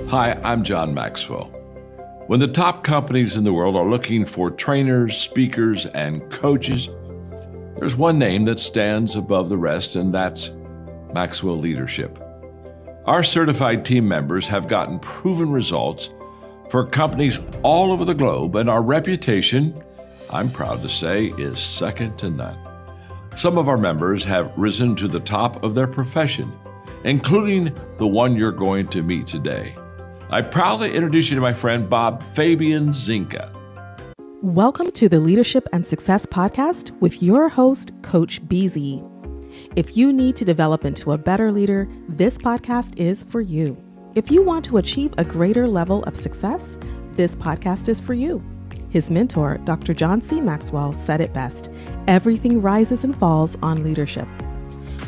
Hi, I'm John Maxwell. When the top companies in the world are looking for trainers, speakers, and coaches, there's one name that stands above the rest, and that's Maxwell Leadership. Our certified team members have gotten proven results for companies all over the globe, and our reputation, I'm proud to say, is second to none. Some of our members have risen to the top of their profession, including the one you're going to meet today. I proudly introduce you to my friend Bob Fabian Zinka. Welcome to the Leadership and Success Podcast with your host, Coach BZ. If you need to develop into a better leader, this podcast is for you. If you want to achieve a greater level of success, this podcast is for you. His mentor, Dr. John C. Maxwell, said it best: everything rises and falls on leadership.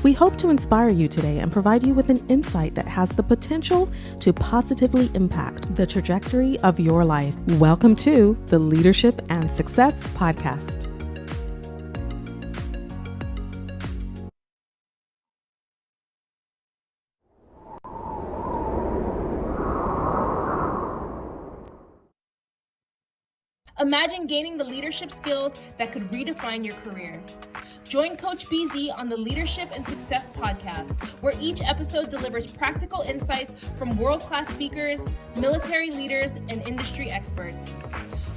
We hope to inspire you today and provide you with an insight that has the potential to positively impact the trajectory of your life. Welcome to the Leadership and Success Podcast. Imagine gaining the leadership skills that could redefine your career. Join Coach BZ on the Leadership and Success Podcast, where each episode delivers practical insights from world-class speakers, military leaders, and industry experts.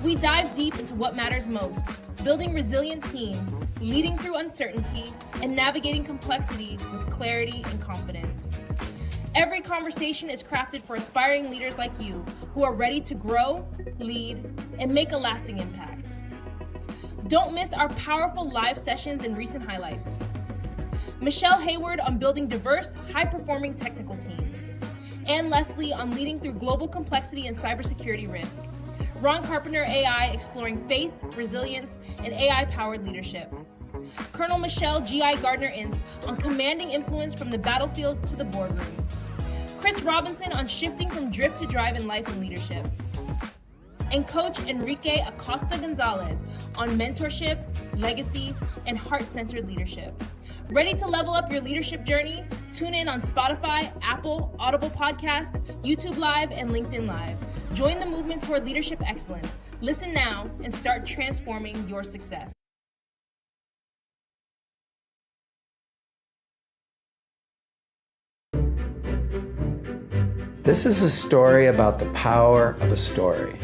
We dive deep into what matters most: building resilient teams, leading through uncertainty, and navigating complexity with clarity and confidence. Every conversation is crafted for aspiring leaders like you who are ready to grow, lead, and make a lasting impact. Don't miss our powerful live sessions and recent highlights. Michelle Hayward on building diverse, high-performing technical teams. Ann Leslie on leading through global complexity and cybersecurity risk. Ron Carpenter AI exploring faith, resilience, and AI-powered leadership. Colonel Michelle G.I. Gardner-Ince on commanding influence from the battlefield to the boardroom. Chris Robinson on shifting from drift to drive in life and leadership. And Coach Enrique Acosta Gonzalez on mentorship, legacy, and heart-centered leadership. Ready to level up your leadership journey? Tune in on Spotify, Apple, Audible Podcasts, YouTube Live, and LinkedIn Live. Join the movement toward leadership excellence. Listen now and start transforming your success. This is a story about the power of a story.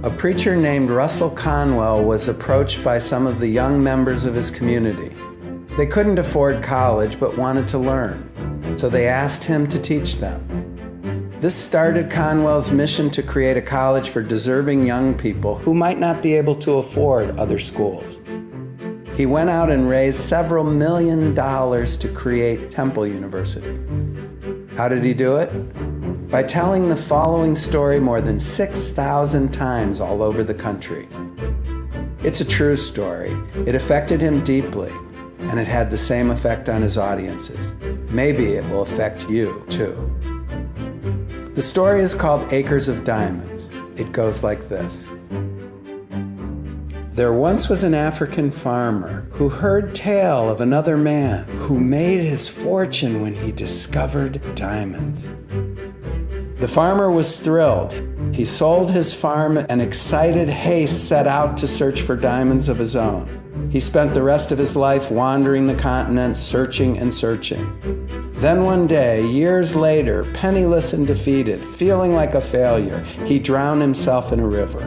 A preacher named Russell Conwell was approached by some of the young members of his community. They couldn't afford college but wanted to learn, so they asked him to teach them. This started Conwell's mission to create a college for deserving young people who might not be able to afford other schools. He went out and raised several $1 million to create Temple University. How did he do it? By telling the following story more than 6,000 times all over the country. It's a true story. It affected him deeply, and it had the same effect on his audiences. Maybe it will affect you, too. The story is called Acres of Diamonds. It goes like this. There once was an African farmer who heard tale of another man who made his fortune when he discovered diamonds. The farmer was thrilled. He sold his farm and excited haste set out to search for diamonds of his own. He spent the rest of his life wandering the continent, searching and searching. Then one day, years later, penniless and defeated, feeling like a failure, he drowned himself in a river.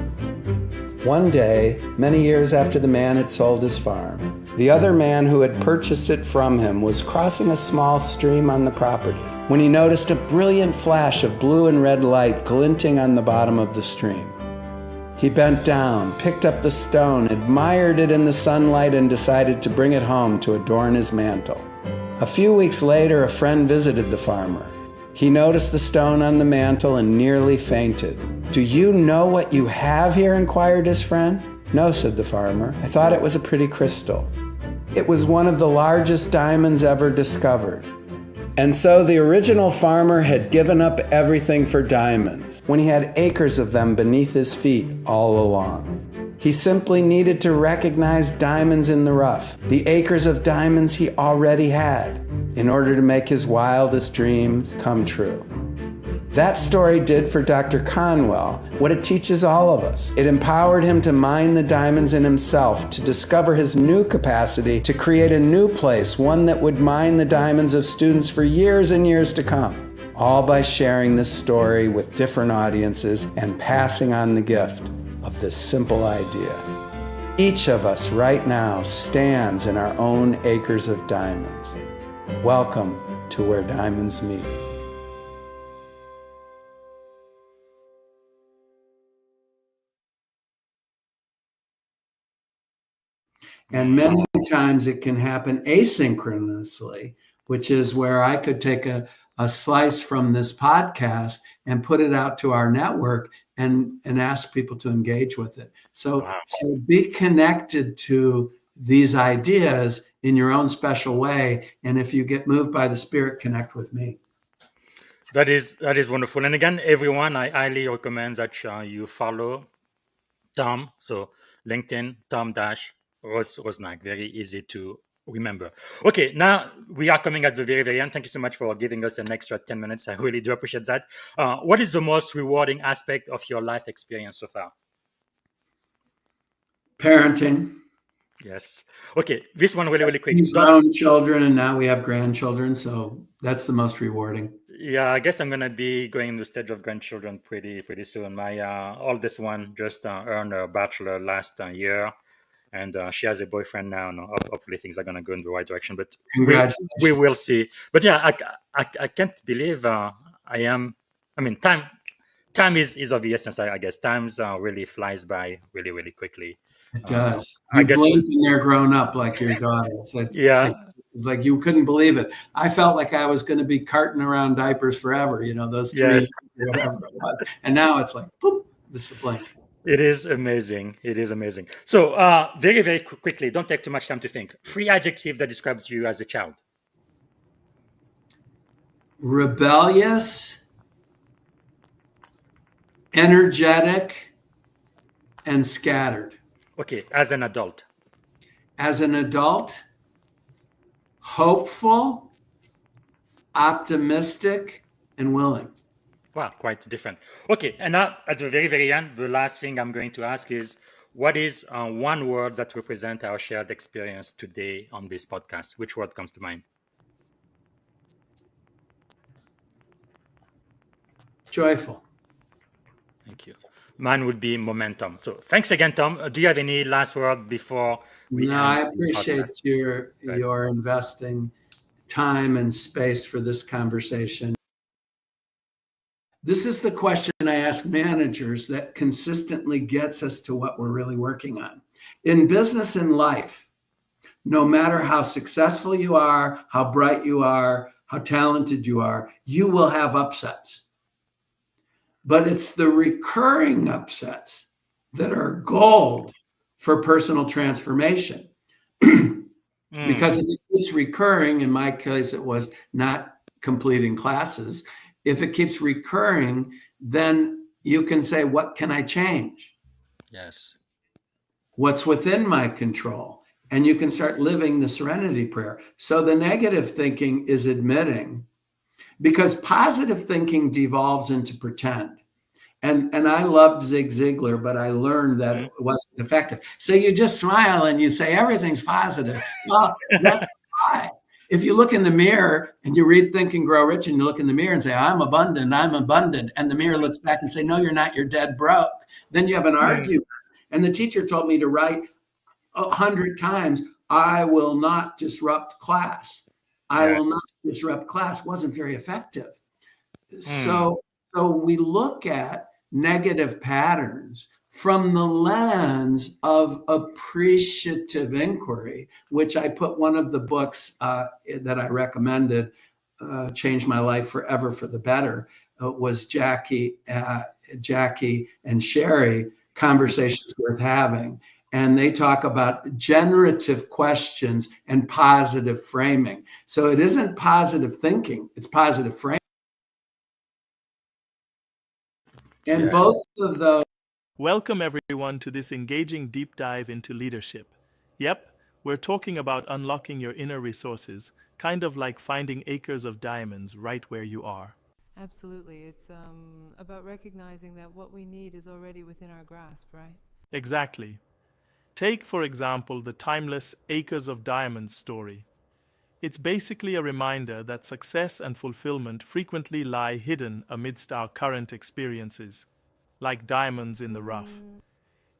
One day, many years after the man had sold his farm, the other man who had purchased it from him was crossing a small stream on the property when he noticed a brilliant flash of blue and red light glinting on the bottom of the stream. He bent down, picked up the stone, admired it in the sunlight, and decided to bring it home to adorn his mantle. A few weeks later, a friend visited the farmer. He noticed the stone on the mantle and nearly fainted. "Do you know what you have here?" inquired his friend. "No," said the farmer. "I thought it was a pretty crystal." It was one of the largest diamonds ever discovered. And so the original farmer had given up everything for diamonds when he had acres of them beneath his feet all along. He simply needed to recognize diamonds in the rough, the acres of diamonds he already had, in order to make his wildest dreams come true. That story did for Dr. Conwell what it teaches all of us. It empowered him to mine the diamonds in himself, to discover his new capacity, to create a new place, one that would mine the diamonds of students for years and years to come, all by sharing this story with different audiences and passing on the gift of this simple idea. Each of us right now stands in our own acres of diamonds. Welcome to Where Diamonds Meet. And many times it can happen asynchronously, which is where I could take a slice from this podcast and put it out to our network and ask people to engage with it. So be connected to these ideas in your own special way. And if you get moved by the Spirit, connect with me. That is wonderful. And again, everyone, I highly recommend that you follow Tom. So LinkedIn, Tom Rosenak, very easy to remember. Okay, now we are coming at the very, very end. Thank you so much for giving us an extra 10 minutes. I really do appreciate that. What is the most rewarding aspect of your life experience so far? Parenting. Yes. Okay, this one really, really quick. Grown children, and now we have grandchildren, so that's the most rewarding. Yeah, I guess I'm gonna be going in the stage of grandchildren pretty soon. My oldest one just earned a bachelor last year, and she has a boyfriend now. No, hopefully things are gonna go in the right direction, but Congratulations. we will see. But yeah, I can't believe I am. I mean, time is of the essence. I guess times really flies by really, really quickly. It does. I guess blink when they're grown up, like your daughter. It's like, yeah. Like you couldn't believe it. I felt like I was going to be carting around diapers forever, those 3 Yes. or whatever it was. And now it's like, boop, this is a blink. It is amazing. It is amazing. So very, very quickly, don't take too much time to think. 3 adjectives that describes you as a child. Rebellious, energetic, and scattered. Okay, as an adult. As an adult, hopeful, optimistic, and willing. Wow, quite different. Okay, and now at the very, very end, the last thing I'm going to ask is, what is one word that represents our shared experience today on this podcast? Which word comes to mind? Joyful. Thank you. Mine would be momentum. So thanks again, Tom. Do you have any last word before we end? No, I appreciate your investing time and space for this conversation. This is the question I ask managers that consistently gets us to what we're really working on. In business and life, no matter how successful you are, how bright you are, how talented you are, you will have upsets. But it's the recurring upsets that are gold for personal transformation. Because if it keeps recurring, in my case, it was not completing classes. If it keeps recurring, then you can say, what can I change? Yes. What's within my control? And you can start living the serenity prayer. So the negative thinking is admitting, because positive thinking devolves into pretend. And I loved Zig Ziglar, but I learned that it wasn't effective. So you just smile and you say, everything's positive. Well, that's a lie. If you look in the mirror and you read Think and Grow Rich and you look in the mirror and say, I'm abundant, and the mirror looks back and say, no, you're not, you're dead broke. Then you have an argument. And the teacher told me to write 100 times, I will not disrupt class. I will not disrupt class. Wasn't very effective. So we look at negative patterns from the lens of appreciative inquiry, which I put one of the books that I recommended, changed my life forever for the better, was Jackie and Sherry, Conversations Worth Having. And they talk about generative questions and positive framing. So it isn't positive thinking, it's positive framing. And both of those. Welcome everyone to this engaging deep dive into leadership. Yep, we're talking about unlocking your inner resources, kind of like finding acres of diamonds right where you are. Absolutely. It's about recognizing that what we need is already within our grasp, right? Exactly. Take, for example, the timeless Acres of Diamonds story. It's basically a reminder that success and fulfillment frequently lie hidden amidst our current experiences, like diamonds in the rough.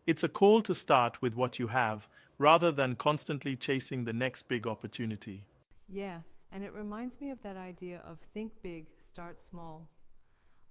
It's a call to start with what you have, rather than constantly chasing the next big opportunity. Yeah, and it reminds me of that idea of think big, start small.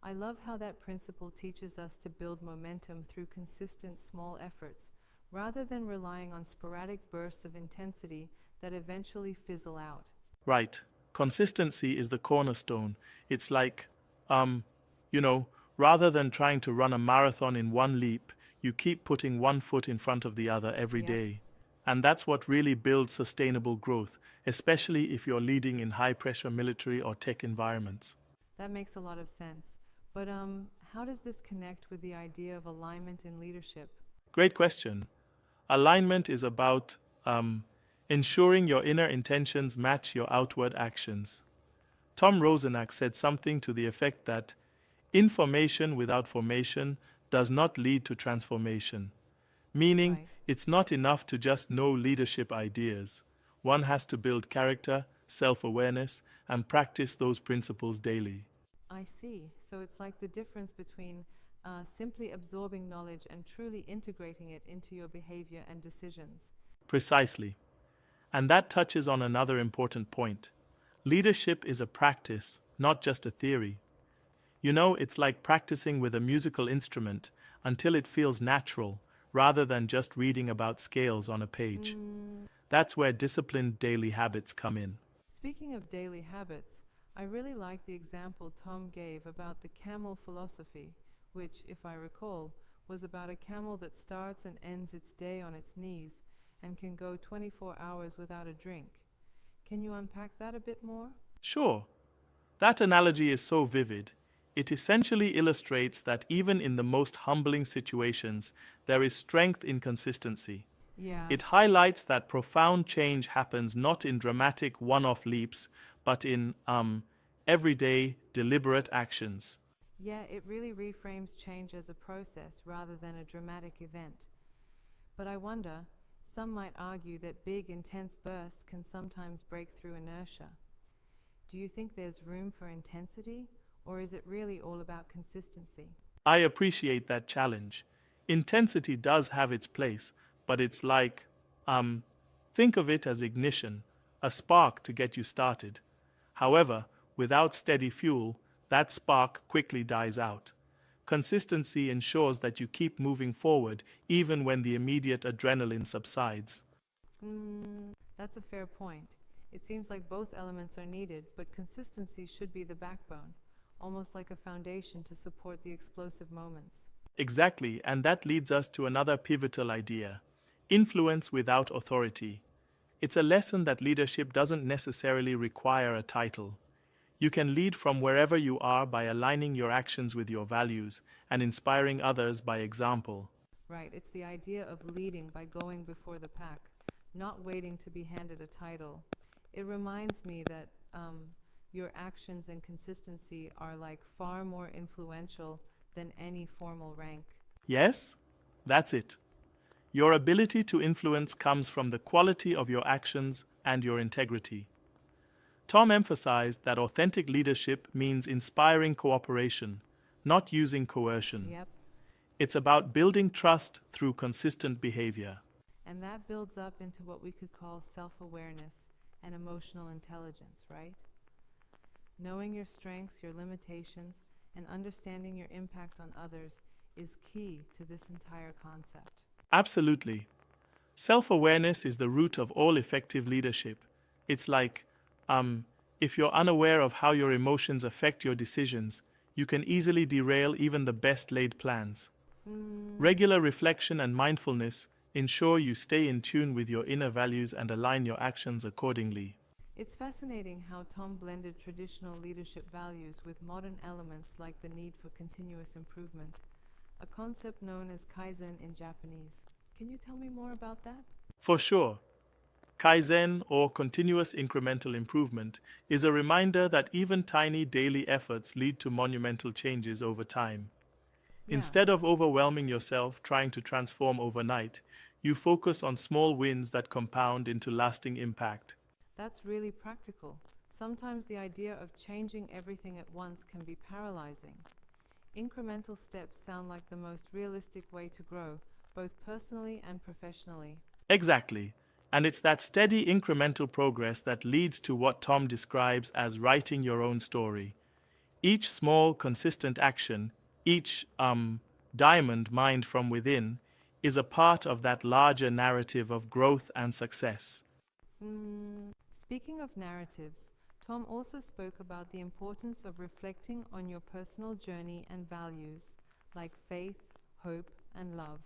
I love how that principle teaches us to build momentum through consistent small efforts, rather than relying on sporadic bursts of intensity that eventually fizzle out. Right. Consistency is the cornerstone. It's like, um, you know, rather than trying to run a marathon in one leap, you keep putting one foot in front of the other every Yep. day. And that's what really builds sustainable growth, especially if you're leading in high pressure military or tech environments. That makes a lot of sense. But how does this connect with the idea of alignment in leadership? Great question. Alignment is about ensuring your inner intentions match your outward actions. Tom Rosenak said something to the effect that information without formation does not lead to transformation, meaning Right. it's not enough to just know leadership ideas. One has to build character, self awareness, and practice those principles daily. I see. So it's like the difference between simply absorbing knowledge and truly integrating it into your behavior and decisions. Precisely. And that touches on another important point. Leadership is a practice, not just a theory. You know, it's like practicing with a musical instrument until it feels natural, rather than just reading about scales on a page. That's where disciplined daily habits come in. Speaking of daily habits, I really like the example Tom gave about the camel philosophy, which, if I recall, was about a camel that starts and ends its day on its knees and can go 24 hours without a drink. Can you unpack that a bit more? Sure, that analogy is so vivid. It essentially illustrates that even in the most humbling situations, there is strength in consistency. Yeah. It highlights that profound change happens not in dramatic one-off leaps, but in everyday, deliberate actions. Yeah, it really reframes change as a process rather than a dramatic event. But I wonder, some might argue that big, intense bursts can sometimes break through inertia. Do you think there's room for intensity, or is it really all about consistency? I appreciate that challenge. Intensity does have its place, but it's like, think of it as ignition, a spark to get you started. However, without steady fuel, that spark quickly dies out. Consistency ensures that you keep moving forward even when the immediate adrenaline subsides. That's a fair point. It seems like both elements are needed, but consistency should be the backbone, almost like a foundation to support the explosive moments. Exactly, and that leads us to another pivotal idea: influence without authority. It's a lesson that leadership doesn't necessarily require a title. You can lead from wherever you are by aligning your actions with your values and inspiring others by example. Right, it's the idea of leading by going before the pack, not waiting to be handed a title. It reminds me that your actions and consistency are like far more influential than any formal rank. Yes, that's it. Your ability to influence comes from the quality of your actions and your integrity. Tom emphasized that authentic leadership means inspiring cooperation, not using coercion. Yep, It's about building trust through consistent behavior. and that builds up into what we could call self-awareness and emotional intelligence, right? Knowing your strengths, your limitations, and understanding your impact on others is key to this entire concept. Absolutely. Self-awareness is the root of all effective leadership. It's like, if you're unaware of how your emotions affect your decisions, you can easily derail even the best laid plans. Regular reflection and mindfulness ensure you stay in tune with your inner values and align your actions accordingly. It's fascinating how Tom blended traditional leadership values with modern elements like the need for continuous improvement, a concept known as kaizen in Japanese. Can you tell me more about that? For sure, Kaizen, or continuous incremental improvement, is a reminder that even tiny daily efforts lead to monumental changes over time. Yeah, Instead of overwhelming yourself trying to transform overnight, you focus on small wins that compound into lasting impact. that's really practical. Sometimes the idea of changing everything at once can be paralyzing. Incremental steps sound like the most realistic way to grow, both personally and professionally. Exactly. And it's that steady incremental progress that leads to what Tom describes as writing your own story. Each small, consistent action, each diamond mined from within, is a part of that larger narrative of growth and success. Speaking of narratives, Tom also spoke about the importance of reflecting on your personal journey and values, like faith, hope, and love.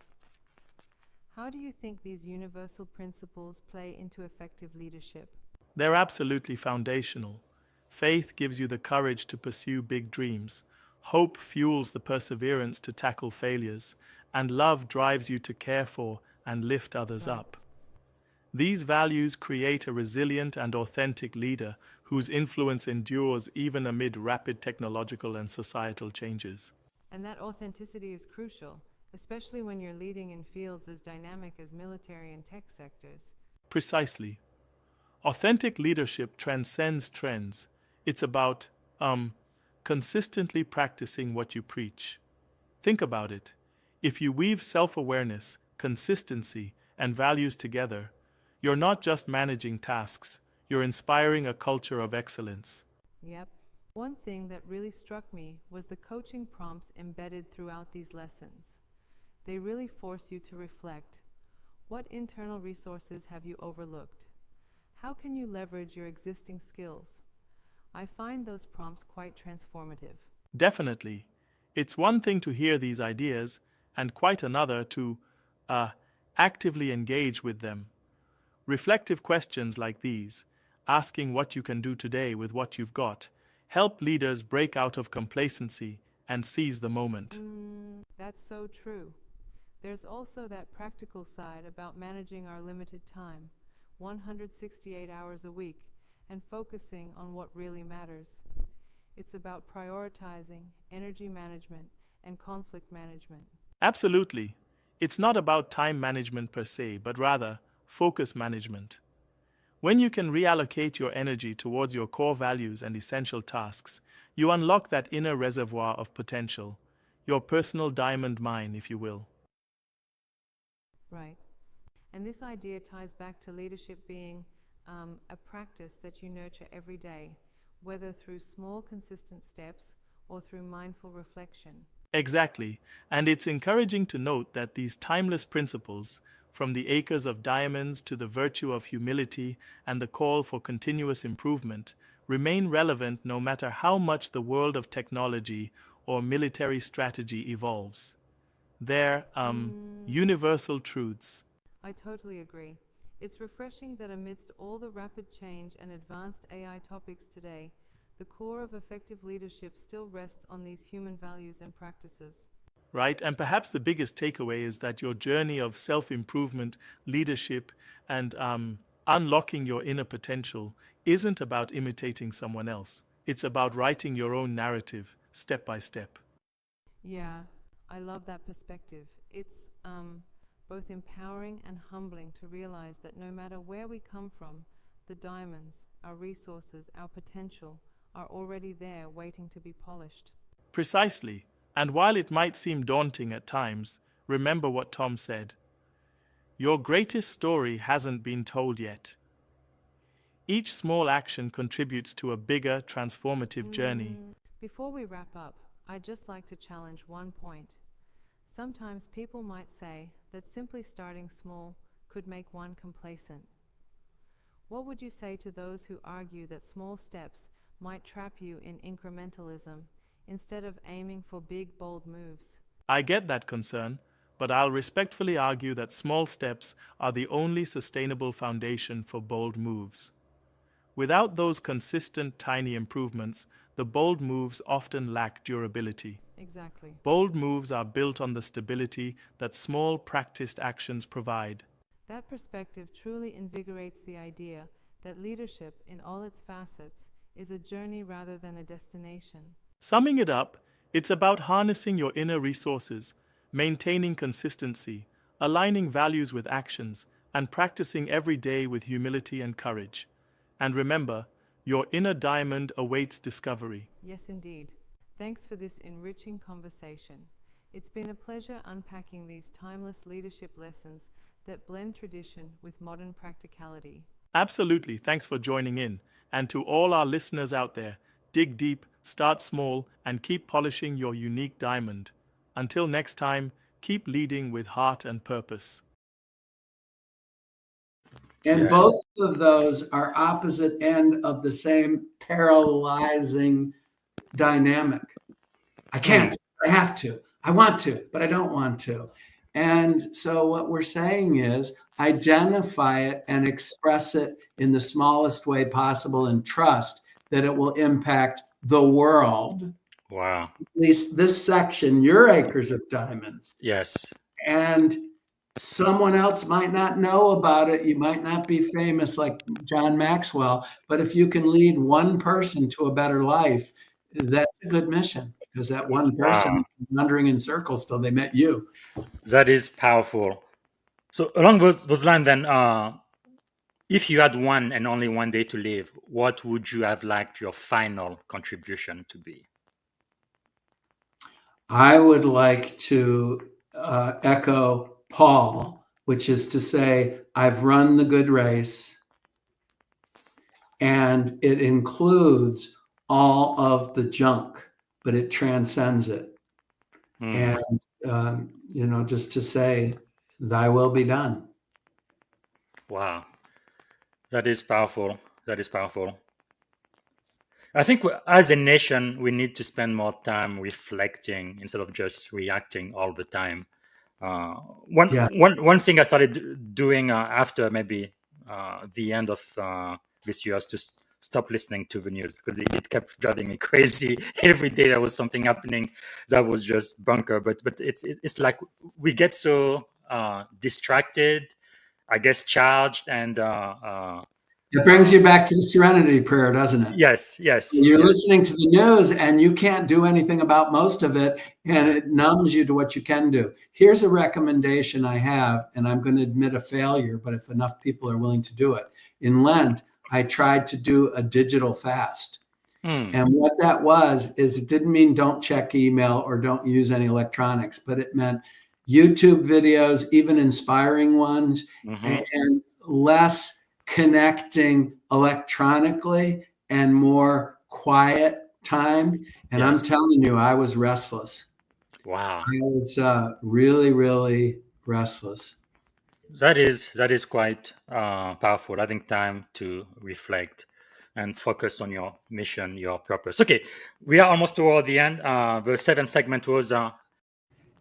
How do you think these universal principles play into effective leadership? They're absolutely foundational. Faith gives you the courage to pursue big dreams. Hope fuels the perseverance to tackle failures. And love drives you to care for and lift others up. These values create a resilient and authentic leader whose influence endures even amid rapid technological and societal changes. And that authenticity is crucial, especially when you're leading in fields as dynamic as military and tech sectors. Precisely. Authentic leadership transcends trends. It's about consistently practicing what you preach. Think about it. If you weave self-awareness, consistency, and values together, you're not just managing tasks, you're inspiring a culture of excellence. Yep. One thing that really struck me was the coaching prompts embedded throughout these lessons. They really force you to reflect. What internal resources have you overlooked? How can you leverage your existing skills? I find those prompts quite transformative. Definitely. It's one thing to hear these ideas, and quite another to actively engage with them. Reflective questions like these, asking what you can do today with what you've got, help leaders break out of complacency and seize the moment. That's so true. There's also that practical side about managing our limited time, 168 hours a week, and focusing on what really matters. It's about prioritizing, energy management, and conflict management. Absolutely. It's not about time management per se, but rather focus management. When you can reallocate your energy towards your core values and essential tasks, you unlock that inner reservoir of potential, your personal diamond mine, if you will. Right. And this idea ties back to leadership being a practice that you nurture every day, whether through small, consistent steps or through mindful reflection. Exactly, and it's encouraging to note that these timeless principles, from the acres of diamonds to the virtue of humility and the call for continuous improvement, remain relevant no matter how much the world of technology or military strategy evolves. They're universal truths. I totally agree. It's refreshing that amidst all the rapid change and advanced AI topics today, the core of effective leadership still rests on these human values and practices. Right? And perhaps the biggest takeaway is that your journey of self-improvement, leadership, and unlocking your inner potential isn't about imitating someone else. It's about writing your own narrative, step by step. Yeah, I love that perspective. It's both empowering and humbling to realize that no matter where we come from, the diamonds, our resources, our potential are already there waiting to be polished. Precisely. And while it might seem daunting at times, remember what Tom said. Your greatest story hasn't been told yet. Each small action contributes to a bigger, transformative journey. Before we wrap up, I'd just like to challenge one point. Sometimes people might say that simply starting small could make one complacent. What would you say to those who argue that small steps might trap you in incrementalism instead of aiming for big, bold moves? I get that concern, but I'll respectfully argue that small steps are the only sustainable foundation for bold moves. Without those consistent, tiny improvements, the bold moves often lack durability. Exactly. Bold moves are built on the stability that small, practiced actions provide. That perspective truly invigorates the idea that leadership in all its facets is a journey rather than a destination. Summing it up, it's about harnessing your inner resources, maintaining consistency, aligning values with actions, and practicing every day with humility and courage. And remember, your inner diamond awaits discovery. Yes, indeed. Thanks for this enriching conversation. It's been a pleasure unpacking these timeless leadership lessons that blend tradition with modern practicality. Absolutely, thanks for joining in. And to all our listeners out there, dig deep, start small, and keep polishing your unique diamond. Until next time, keep leading with heart and purpose. And Yes. both of those are opposite end of the same paralyzing dynamic. I can't, I have to, I want to, but I don't want to. And so what we're saying is identify it and express it in the smallest way possible and trust that it will impact the world, Wow. at least this section, your acres of diamonds. Yes. And someone else might not know about it. You might not be famous like John Maxwell, but if you can lead one person to a better life, that's a good mission, because that one person Wow. wandering in circles till they met you. That is powerful. So along those lines, then, if you had one and only one day to live, what would you have liked your final contribution to be? I would like to echo Paul, which is to say, I've run the good race, and it includes all of the junk, but it transcends it. And, just to say, thy will be done. Wow. That is powerful. That is powerful. I think as a nation, we need to spend more time reflecting instead of just reacting all the time. One thing I started doing after maybe the end of this year is to stop listening to the news, because it kept driving me crazy. Every day there was something happening that was just bunker. But it's like we get so distracted, I guess, charged, and It brings you back to the serenity prayer, doesn't it? yes. You're listening to the news and you can't do anything about most of it, and it numbs you to what you can do. Here's a recommendation I have, and I'm going to admit a failure, but if enough people are willing to do it. In Lent, I tried to do a digital fast. And what that was is it didn't mean don't check email or don't use any electronics, but it meant YouTube videos, even inspiring ones, and less connecting electronically and more quiet time. And I'm telling you, I was restless. Wow. I was really, really restless. That is quite powerful. Having time to reflect and focus on your mission, your purpose. Okay, we are almost toward the end. The seventh segment was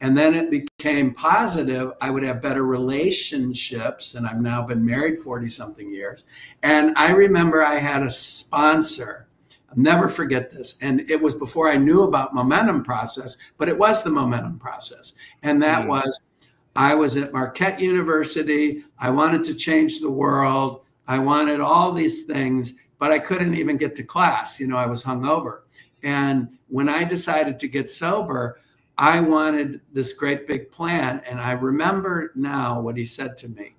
and then it became positive. I would have better relationships, and I've now been married 40 something years. And I remember I had a sponsor. I'll never forget this. And it was before I knew about momentum process, but it was the momentum process. And that was, I was at Marquette University. I wanted to change the world. I wanted all these things, but I couldn't even get to class. I was hungover. And when I decided to get sober, I wanted this great big plan. And I remember now what he said to me.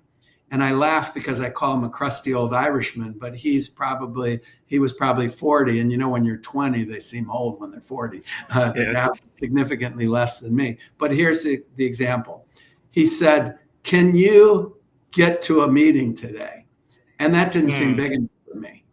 And I laugh because I call him a crusty old Irishman, but he was probably 40. And when you're 20, they seem old when they're 40. They're now significantly less than me. But here's the example. He said, can you get to a meeting today? And that didn't seem big enough for me.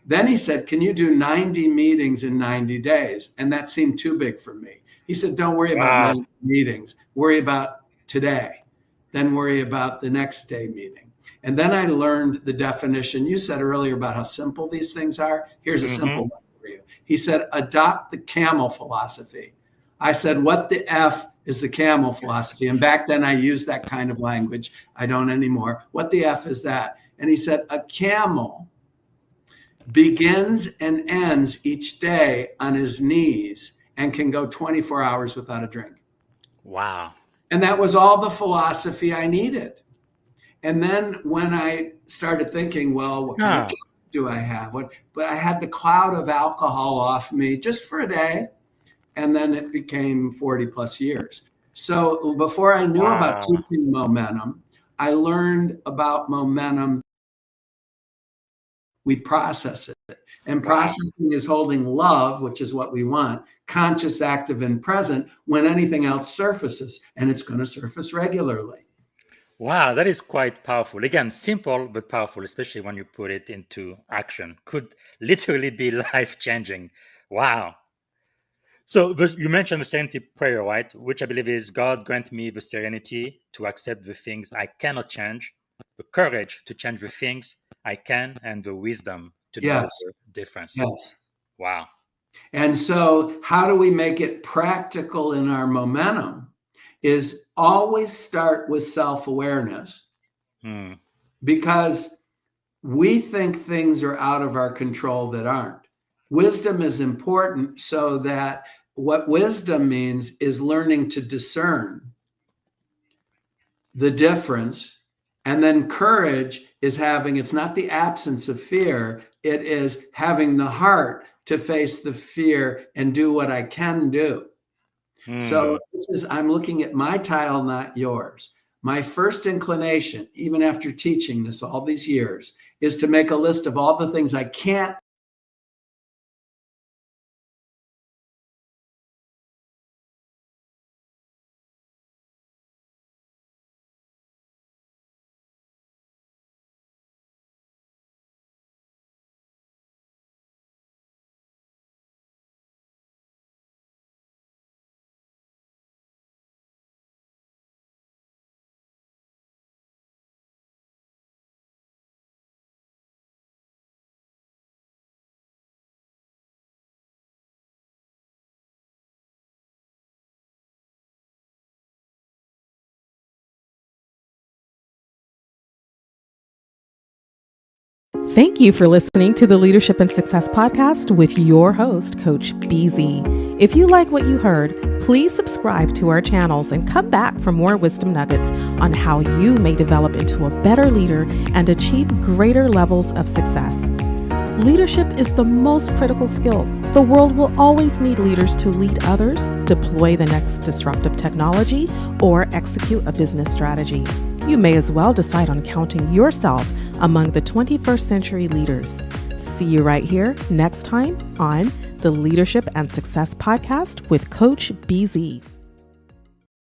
Then he said, can you do 90 meetings in 90 days? And that seemed too big for me. He said, don't worry about 90 meetings. Worry about today. Then worry about the next day meeting. And then I learned the definition. You said earlier about how simple these things are. Here's a simple one for you. He said, adopt the camel philosophy. I said, what the F is the camel philosophy? And back then I used that kind of language. I don't anymore. What the F is that? And he said, a camel begins and ends each day on his knees and can go 24 hours without a drink. Wow. And that was all the philosophy I needed. And then when I started thinking, well, what kind of Ah, job do I have? But I had the cloud of alcohol off me just for a day. And then it became 40 plus years. So before I knew about wow. teaching momentum, I learned about momentum. We process it. And Wow. processing is holding love, which is what we want, conscious, active, and present when anything else surfaces. And it's going to surface regularly. Wow, that is quite powerful. Again, simple but powerful, especially when you put it into action. Could literally be life changing. Wow. So you mentioned the serenity prayer, right? Which I believe is God grant me the serenity to accept the things I cannot change, the courage to change the things I can, and the wisdom to know Yes. the difference. Yes. Wow. And so, how do we make it practical in our momentum? Is always start with self awareness Hmm. because we think things are out of our control that aren't. Wisdom is important so that what wisdom means is learning to discern the difference. And then courage is having, it's not the absence of fear, it is having the heart to face the fear and do what I can do. Hmm. So this is, I'm looking at my tile, not yours. My first inclination, even after teaching this all these years, is to make a list of all the things I can't. Thank you for listening to the Leadership and Success Podcast with your host, Coach BZ. If you like what you heard, please subscribe to our channels and come back for more wisdom nuggets on how you may develop into a better leader and achieve greater levels of success. Leadership is the most critical skill. The world will always need leaders to lead others, deploy the next disruptive technology, or execute a business strategy. You may as well decide on counting yourself among the 21st century leaders. See you right here next time on the Leadership and Success Podcast with Coach BZ.